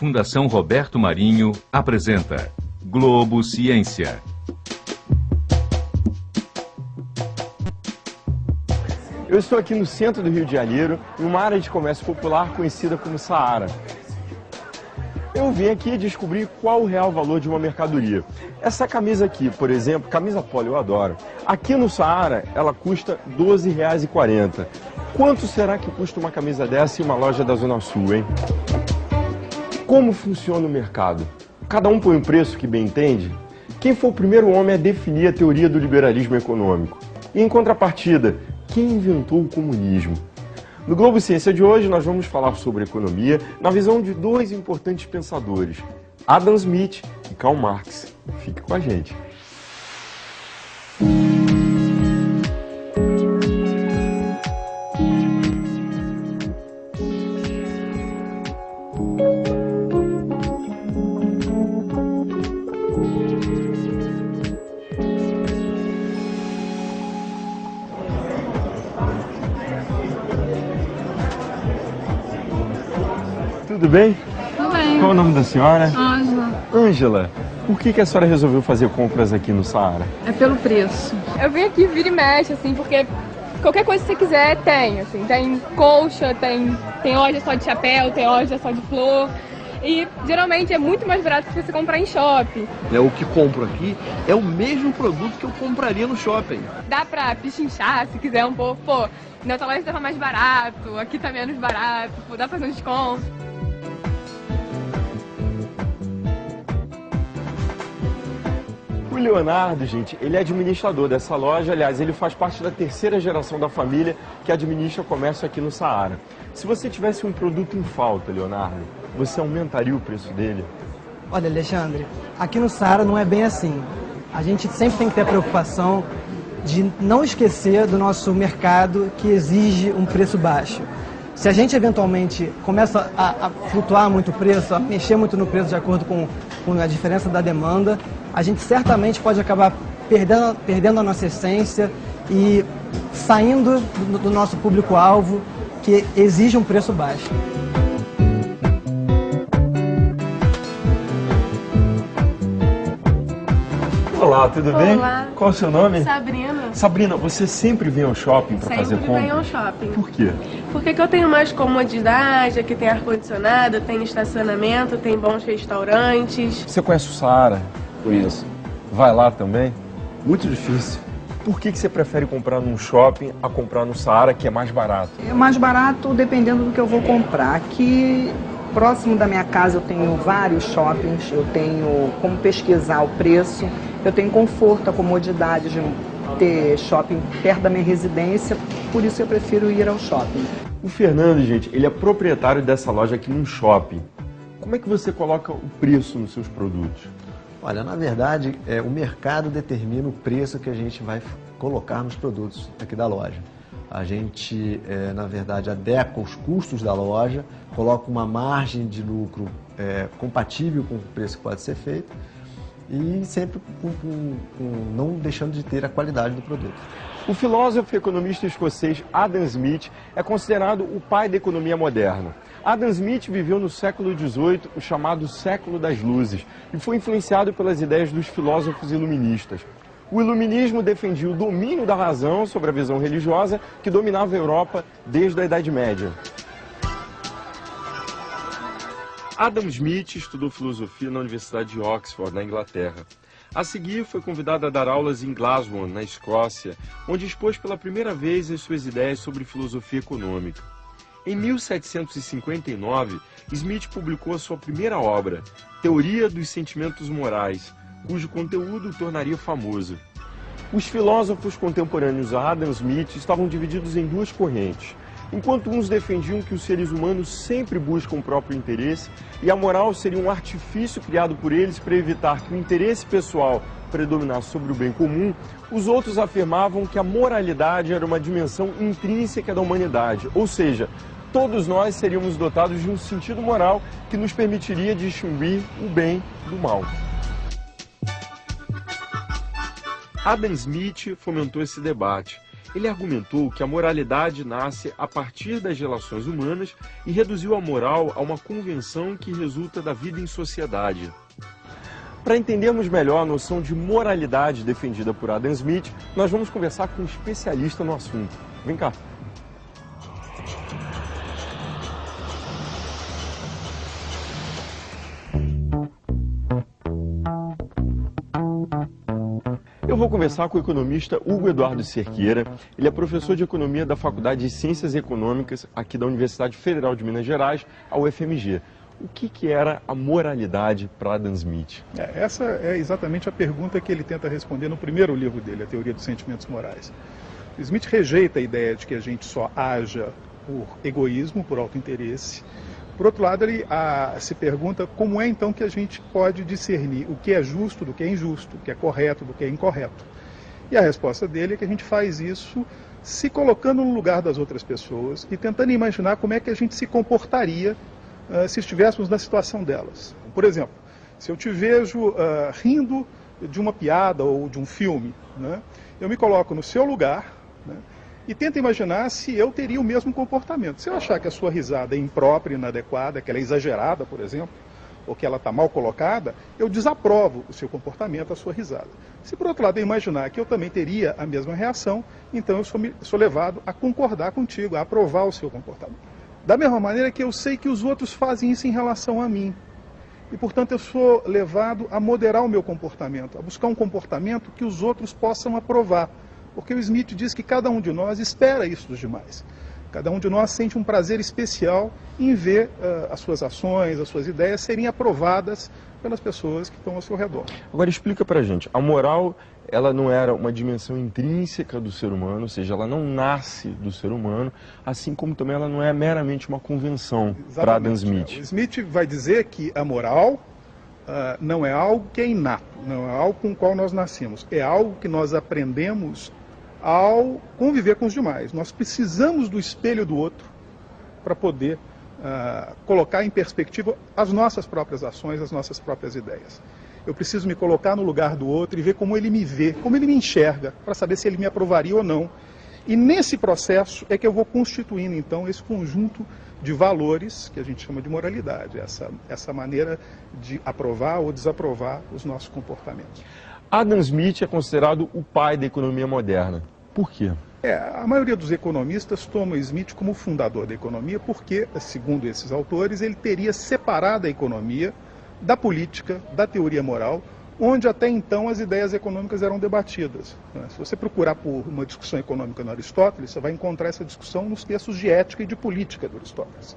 Fundação Roberto Marinho apresenta Globo Ciência. Eu estou aqui no centro do Rio de Janeiro, em uma área de comércio popular conhecida como Saara. Eu vim aqui descobrir qual o real valor de uma mercadoria. Essa camisa aqui, por exemplo, camisa polo, eu adoro. Aqui no Saara, ela custa R$ 12,40. Quanto será que custa uma camisa dessa em uma loja da Zona Sul, hein? Como funciona o mercado? Cada um põe um preço que bem entende? Quem foi o primeiro homem a definir a teoria do liberalismo econômico? E em contrapartida, quem inventou o comunismo? No Globo Ciência de hoje, nós vamos falar sobre economia na visão de dois importantes pensadores, Adam Smith e Karl Marx. Fique com a gente. Tudo bem? Tudo bem. Qual é o nome da senhora? Ângela. Ângela, por que a senhora resolveu fazer compras aqui no Saara? É pelo preço. Eu vim aqui vira e mexe, assim, porque qualquer coisa que você quiser tem, assim, tem colcha, tem loja só de chapéu, tem loja só de flor. E geralmente é muito mais barato que você comprar em shopping. O que compro aqui é o mesmo produto que eu compraria no shopping. Dá pra pichinchar se quiser um pouco, pô, na outra loja tava mais barato, aqui tá menos barato, pô, dá pra fazer um desconto. O Leonardo, gente, ele é administrador dessa loja. Aliás, ele faz parte da terceira geração da família que administra comércio aqui no Saara. Se você tivesse um produto em falta, Leonardo, você aumentaria o preço dele? Olha, Alexandre, aqui no Saara não é bem assim. A gente sempre tem que ter a preocupação de não esquecer do nosso mercado que exige um preço baixo. Se a gente eventualmente começa a flutuar muito o preço, a mexer muito no preço de acordo com a diferença da demanda, a gente certamente pode acabar perdendo a nossa essência e saindo do nosso público-alvo, que exige um preço baixo. Olá, tudo bem? Olá. Qual é o seu nome? Sabrina. Sabrina, você sempre vem ao shopping para fazer Sempre compra? venho ao shopping. Por quê? Porque aqui eu tenho mais comodidade, aqui tem ar-condicionado, tem estacionamento, tem bons restaurantes. Você conhece o Saara? Conheço. Vai lá também? Muito difícil. Por que você prefere comprar num shopping a comprar no Saara, que é mais barato? É mais barato dependendo do que eu vou comprar. Aqui, próximo da minha casa, eu tenho vários shoppings, eu tenho como pesquisar o preço, eu tenho conforto, a comodidade de ter shopping perto da minha residência, por isso eu prefiro ir ao shopping. O Fernando, gente, ele é proprietário dessa loja aqui num shopping. Como é que você coloca o preço nos seus produtos? Olha, na verdade, o mercado determina o preço que a gente vai colocar nos produtos aqui da loja. A gente, na verdade, adequa os custos da loja, coloca uma margem de lucro compatível com o preço que pode ser feito e sempre não deixando de ter a qualidade do produto. O filósofo e economista escocês Adam Smith é considerado o pai da economia moderna. Adam Smith viveu no século XVIII, o chamado século das luzes, e foi influenciado pelas ideias dos filósofos iluministas. O iluminismo defendia o domínio da razão sobre a visão religiosa que dominava a Europa desde a Idade Média. Adam Smith estudou filosofia na Universidade de Oxford, na Inglaterra. A seguir, foi convidado a dar aulas em Glasgow, na Escócia, onde expôs pela primeira vez as suas ideias sobre filosofia econômica. Em 1759, Smith publicou a sua primeira obra, Teoria dos Sentimentos Morais, cujo conteúdo o tornaria famoso. Os filósofos contemporâneos a Adam Smith estavam divididos em duas correntes. Enquanto uns defendiam que os seres humanos sempre buscam o próprio interesse e a moral seria um artifício criado por eles para evitar que o interesse pessoal predominasse sobre o bem comum, os outros afirmavam que a moralidade era uma dimensão intrínseca da humanidade, ou seja, todos nós seríamos dotados de um sentido moral que nos permitiria distinguir o bem do mal. Adam Smith fomentou esse debate Ele argumentou que a moralidade nasce a partir das relações humanas e reduziu a moral a uma convenção que resulta da vida em sociedade. Para entendermos melhor a noção de moralidade defendida por Adam Smith, nós vamos conversar com um especialista no assunto. Vem cá. Eu vou conversar com o economista Hugo Eduardo Cerqueira. Ele é professor de economia da Faculdade de Ciências Econômicas aqui da Universidade Federal de Minas Gerais, a UFMG. O que era a moralidade para Adam Smith? Essa é exatamente a pergunta que ele tenta responder no primeiro livro dele, A Teoria dos Sentimentos Morais. Smith rejeita a ideia de que a gente só haja por egoísmo, por autointeresse. Por outro lado, ele se pergunta como é então que a gente pode discernir o que é justo do que é injusto, o que é correto do que é incorreto. E a resposta dele é que a gente faz isso se colocando no lugar das outras pessoas e tentando imaginar como é que a gente se comportaria se estivéssemos na situação delas. Por exemplo, se eu te vejo rindo de uma piada ou de um filme, né, eu me coloco no seu lugar, né, e tento imaginar se eu teria o mesmo comportamento. Se eu achar que a sua risada é imprópria, inadequada, que ela é exagerada, por exemplo, ou que ela está mal colocada, eu desaprovo o seu comportamento, a sua risada. Se por outro lado eu imaginar que eu também teria a mesma reação, então eu sou levado a concordar contigo, a aprovar o seu comportamento. Da mesma maneira que eu sei que os outros fazem isso em relação a mim. E, portanto, eu sou levado a moderar o meu comportamento, a buscar um comportamento que os outros possam aprovar. Porque o Smith diz que cada um de nós espera isso dos demais. Cada um de nós sente um prazer especial em ver as suas ações, as suas ideias serem aprovadas pelas pessoas que estão ao seu redor. Agora explica pra gente, a moral, ela não era uma dimensão intrínseca do ser humano, ou seja, ela não nasce do ser humano, assim como também ela não é meramente uma convenção para Adam Smith. O Smith vai dizer que a moral não é algo que é inato, não é algo com o qual nós nascemos, é algo que nós aprendemos ao conviver com os demais. Nós precisamos do espelho do outro para poder colocar em perspectiva as nossas próprias ações, as nossas próprias ideias. Eu preciso me colocar no lugar do outro e ver como ele me vê, como ele me enxerga, para saber se ele me aprovaria ou não. E nesse processo é que eu vou constituindo, então, esse conjunto de valores que a gente chama de moralidade, essa maneira de aprovar ou desaprovar os nossos comportamentos. Adam Smith é considerado o pai da economia moderna. Por quê? A maioria dos economistas toma Smith como fundador da economia porque, segundo esses autores, ele teria separado a economia da política, da teoria moral, onde até então as ideias econômicas eram debatidas. Se você procurar por uma discussão econômica no Aristóteles, você vai encontrar essa discussão nos textos de ética e de política do Aristóteles.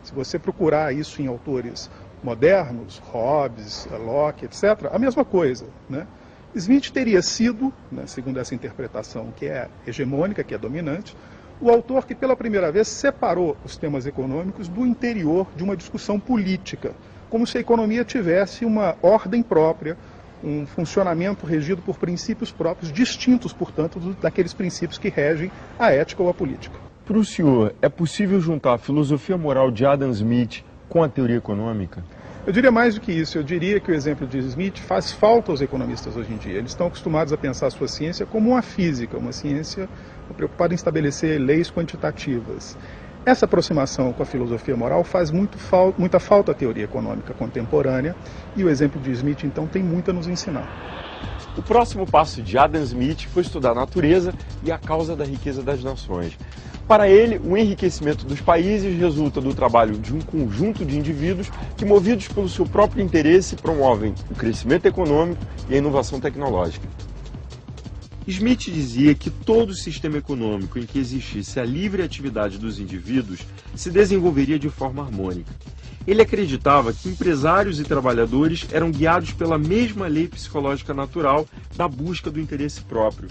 Se você procurar isso em autores modernos, Hobbes, Locke, etc., a mesma coisa, né? Smith teria sido, né, segundo essa interpretação que é hegemônica, que é dominante, o autor que pela primeira vez separou os temas econômicos do interior de uma discussão política, como se a economia tivesse uma ordem própria, um funcionamento regido por princípios próprios, distintos, portanto, daqueles princípios que regem a ética ou a política. Para o senhor, é possível juntar a filosofia moral de Adam Smith com a teoria econômica? Eu diria mais do que isso, eu diria que o exemplo de Smith faz falta aos economistas hoje em dia. Eles estão acostumados a pensar a sua ciência como uma física, uma ciência preocupada em estabelecer leis quantitativas. Essa aproximação com a filosofia moral faz muita falta à teoria econômica contemporânea e o exemplo de Smith, então, tem muito a nos ensinar. O próximo passo de Adam Smith foi estudar a natureza e a causa da riqueza das nações. Para ele, o enriquecimento dos países resulta do trabalho de um conjunto de indivíduos que, movidos pelo seu próprio interesse, promovem o crescimento econômico e a inovação tecnológica. Smith dizia que todo sistema econômico em que existisse a livre atividade dos indivíduos se desenvolveria de forma harmônica. Ele acreditava que empresários e trabalhadores eram guiados pela mesma lei psicológica natural da busca do interesse próprio.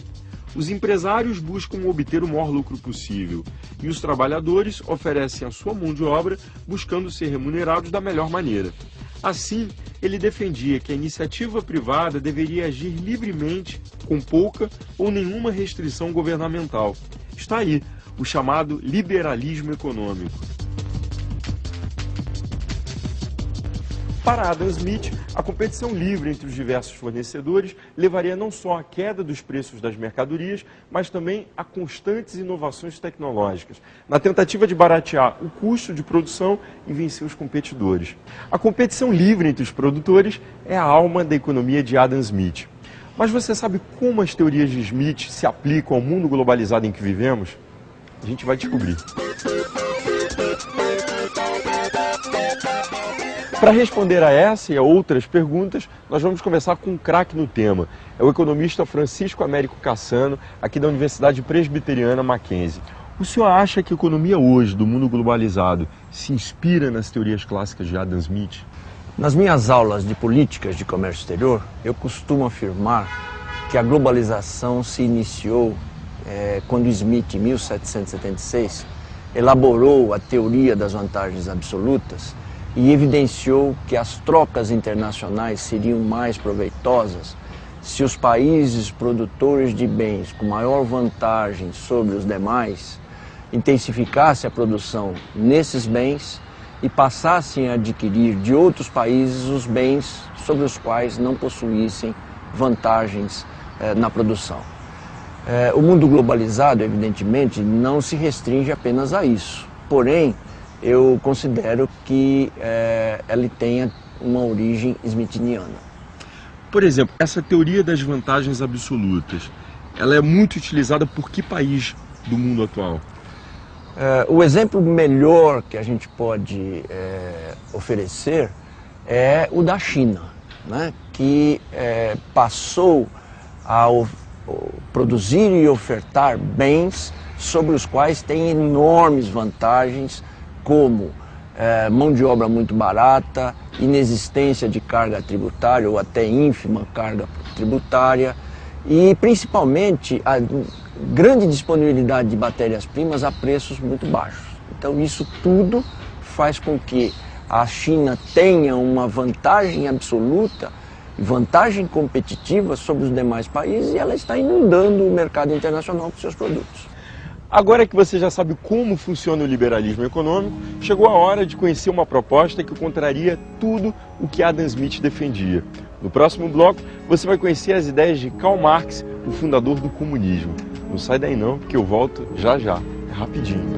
Os empresários buscam obter o maior lucro possível e os trabalhadores oferecem a sua mão de obra buscando ser remunerados da melhor maneira. Assim, ele defendia que a iniciativa privada deveria agir livremente, com pouca ou nenhuma restrição governamental. Está aí, o chamado liberalismo econômico. Para Adam Smith, A competição livre entre os diversos fornecedores levaria não só à queda dos preços das mercadorias, mas também a constantes inovações tecnológicas, na tentativa de baratear o custo de produção e vencer os competidores. A competição livre entre os produtores é a alma da economia de Adam Smith. Mas você sabe como as teorias de Smith se aplicam ao mundo globalizado em que vivemos? A gente vai descobrir. Para responder a essa e a outras perguntas, nós vamos conversar com um craque no tema. É o economista Francisco Américo Cassano, aqui da Universidade Presbiteriana Mackenzie. O senhor acha que a economia hoje, do mundo globalizado, se inspira nas teorias clássicas de Adam Smith? Nas minhas aulas de políticas de comércio exterior, eu costumo afirmar que a globalização se iniciou quando Smith, em 1776, elaborou a teoria das vantagens absolutas e evidenciou que as trocas internacionais seriam mais proveitosas se os países produtores de bens com maior vantagem sobre os demais intensificassem a produção nesses bens e passassem a adquirir de outros países os bens sobre os quais não possuíssem vantagens na produção. O mundo globalizado, evidentemente, não se restringe apenas a isso. Porém, eu considero que ele tenha uma origem smithiniana. Por exemplo, essa teoria das vantagens absolutas, ela é muito utilizada por que país do mundo atual? O exemplo melhor que a gente pode oferecer é o da China, né? Que passou a produzir e ofertar bens sobre os quais tem enormes vantagens, como mão de obra muito barata, inexistência de carga tributária ou até ínfima carga tributária e principalmente a grande disponibilidade de matérias-primas a preços muito baixos. Então isso tudo faz com que a China tenha uma vantagem absoluta, vantagem competitiva sobre os demais países e ela está inundando o mercado internacional com seus produtos. Agora que você já sabe como funciona o liberalismo econômico, chegou a hora de conhecer uma proposta que contraria tudo o que Adam Smith defendia. No próximo bloco, você vai conhecer as ideias de Karl Marx, o fundador do comunismo. Não sai daí não, que eu volto já já. É rapidinho.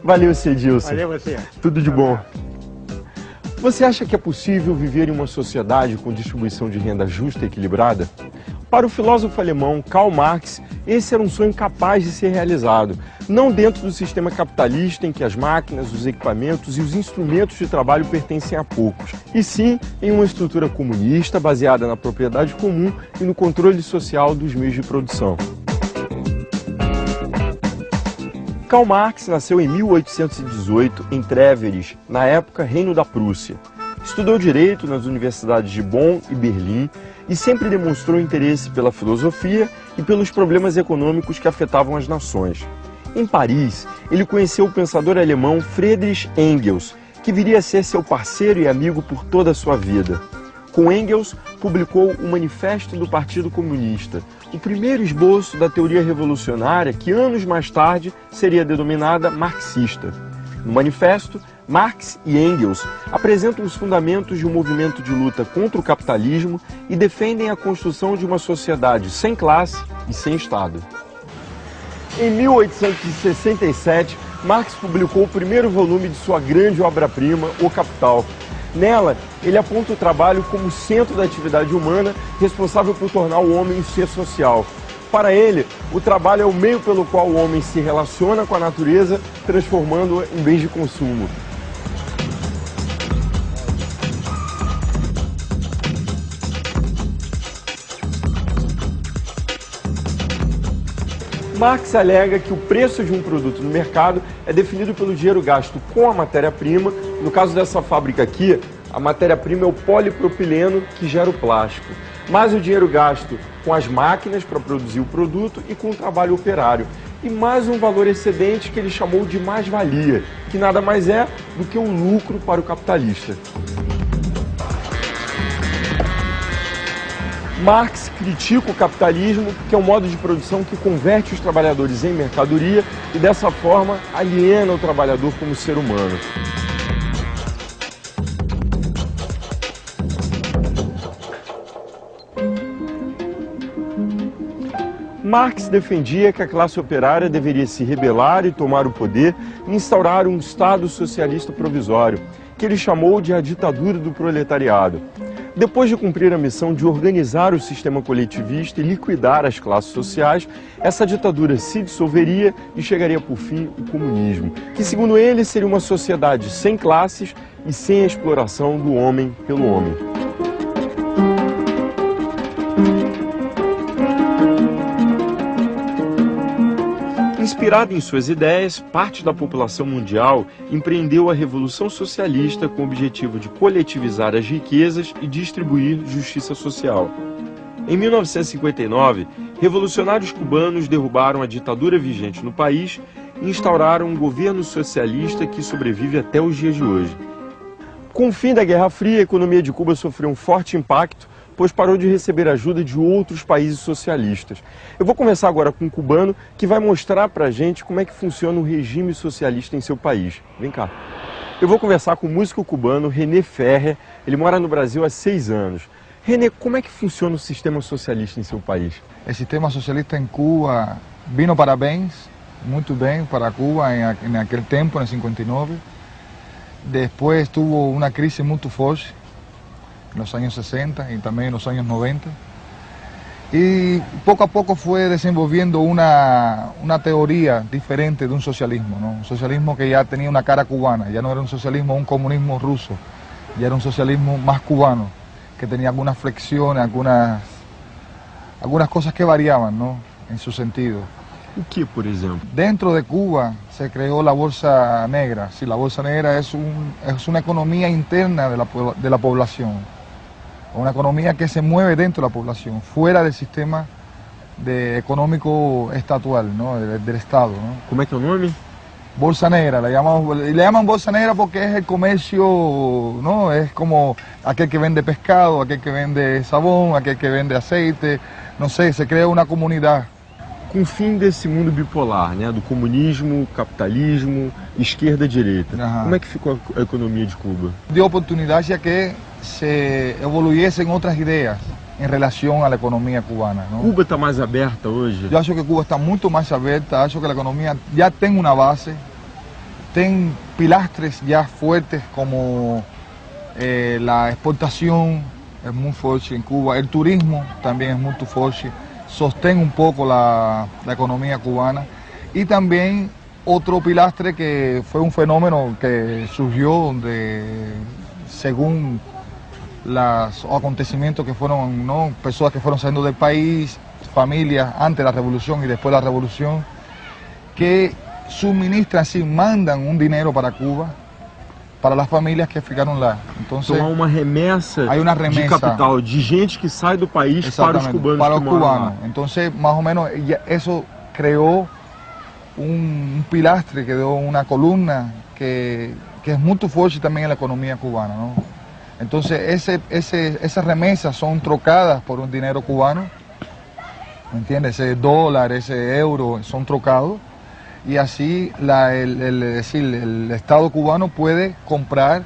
Valeu, Cedilson. Valeu você. Tudo de bom. Você acha que é possível viver em uma sociedade com distribuição de renda justa e equilibrada? Para o filósofo alemão Karl Marx, esse era um sonho capaz de ser realizado, não dentro do sistema capitalista em que as máquinas, os equipamentos e os instrumentos de trabalho pertencem a poucos, e sim em uma estrutura comunista baseada na propriedade comum e no controle social dos meios de produção. Karl Marx nasceu em 1818 em Treveris, na época Reino da Prússia. Estudou Direito nas universidades de Bonn e Berlim e sempre demonstrou interesse pela filosofia e pelos problemas econômicos que afetavam as nações. Em Paris, ele conheceu o pensador alemão Friedrich Engels, que viria a ser seu parceiro e amigo por toda a sua vida. Com Engels, publicou o Manifesto do Partido Comunista, o primeiro esboço da teoria revolucionária que anos mais tarde seria denominada marxista. No manifesto, Marx e Engels apresentam os fundamentos de um movimento de luta contra o capitalismo e defendem a construção de uma sociedade sem classe e sem Estado. Em 1867, Marx publicou o primeiro volume de sua grande obra-prima, O Capital. Nela, ele aponta o trabalho como centro da atividade humana, responsável por tornar o homem um ser social. Para ele, o trabalho é o meio pelo qual o homem se relaciona com a natureza, transformando-a em bens de consumo. Marx alega que o preço de um produto no mercado é definido pelo dinheiro gasto com a matéria-prima. No caso dessa fábrica aqui, a matéria-prima é o polipropileno que gera o plástico, mais o dinheiro gasto com as máquinas para produzir o produto e com o trabalho operário, e mais um valor excedente que ele chamou de mais-valia, que nada mais é do que um lucro para o capitalista. Marx critica o capitalismo porque é um modo de produção que converte os trabalhadores em mercadoria e dessa forma aliena o trabalhador como ser humano. Marx defendia que a classe operária deveria se rebelar e tomar o poder e instaurar um Estado socialista provisório, que ele chamou de a ditadura do proletariado. Depois de cumprir a missão de organizar o sistema coletivista e liquidar as classes sociais, essa ditadura se dissolveria e chegaria por fim o comunismo, que segundo ele seria uma sociedade sem classes e sem a exploração do homem pelo homem. Inspirado em suas ideias, parte da população mundial empreendeu a Revolução Socialista com o objetivo de coletivizar as riquezas e distribuir justiça social. Em 1959, revolucionários cubanos derrubaram a ditadura vigente no país e instauraram um governo socialista que sobrevive até os dias de hoje. Com o fim da Guerra Fria, a economia de Cuba sofreu um forte impacto, pois parou de receber ajuda de outros países socialistas. Eu vou conversar agora com um cubano que vai mostrar pra gente como é que funciona o regime socialista em seu país. Vem cá. Eu vou conversar com o músico cubano René Ferrer, ele mora no Brasil há 6 anos. René, como é que funciona o sistema socialista em seu país? O sistema socialista em Cuba vino parabéns, muito bem para Cuba em aquele tempo, em 59. Depois teve uma crise muito forte, nos años 60 y también en los años 90. Y poco a poco fue desenvolviendo una teoría diferente de un socialismo, ¿no? Un socialismo que ya tenía una cara cubana, ya no era un socialismo, un comunismo ruso, ya era un socialismo más cubano, que tenía algunas flexiones, algunas cosas que variaban, ¿no? En su sentido. ¿Qué, por ejemplo? Dentro de Cuba se creó la Bolsa Negra. Sí, la Bolsa Negra es una economía interna de la población. Una economía que se mueve dentro de la población, fuera del sistema económico estatual, ¿no? del Estado, ¿no? ¿Cómo es el nombre? Bolsa Negra, le llaman Bolsa Negra porque es el comercio, ¿no? Es como aquel que vende pescado, aquel que vende sabón, aquel que vende aceite, no sé, se crea una comunidad. Com o fim desse mundo bipolar, né, do comunismo, capitalismo, esquerda e direita, como é que ficou a economia de Cuba? Dio oportunidade a que se evoluíssem outras ideias em relação à economia cubana, ¿no? Cuba está mais aberta hoje? Eu acho que Cuba está muito mais aberta, acho que a economia já tem uma base, tem pilastres já fortes como a exportação é muito forte em Cuba, o turismo também é muito forte, sostén un poco la economía cubana, y también otro pilastre que fue un fenómeno que surgió según los acontecimientos que fueron, ¿no? Personas que fueron saliendo del país, familias antes de la revolución y después de la revolución, que suministran, sí, mandan un dinero para Cuba, para as famílias que ficaram lá. Então há uma remessa, de capital, de gente que sai do país para os cubanos para que moram lá. Então, mais ou menos, isso criou um pilastre, que deu uma coluna que é muito forte também na economia cubana, não? Então, essas remessas são trocadas por um dinheiro cubano, ¿me entiendes? Esse dólar, esse euro, são trocados. Y así el Estado cubano puede comprar,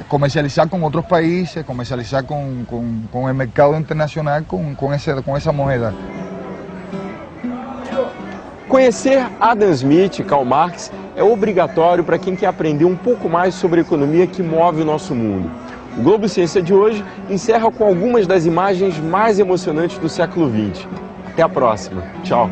comercializar con otros países, comercializar con el mercado internacional con esa moneda. Conhecer Adam Smith e Karl Marx é obrigatório para quem quer aprender um pouco mais sobre a economia que move o nosso mundo. O Globo Ciência de hoje encerra com algumas das imagens mais emocionantes do século XX. Até a próxima. Tchau.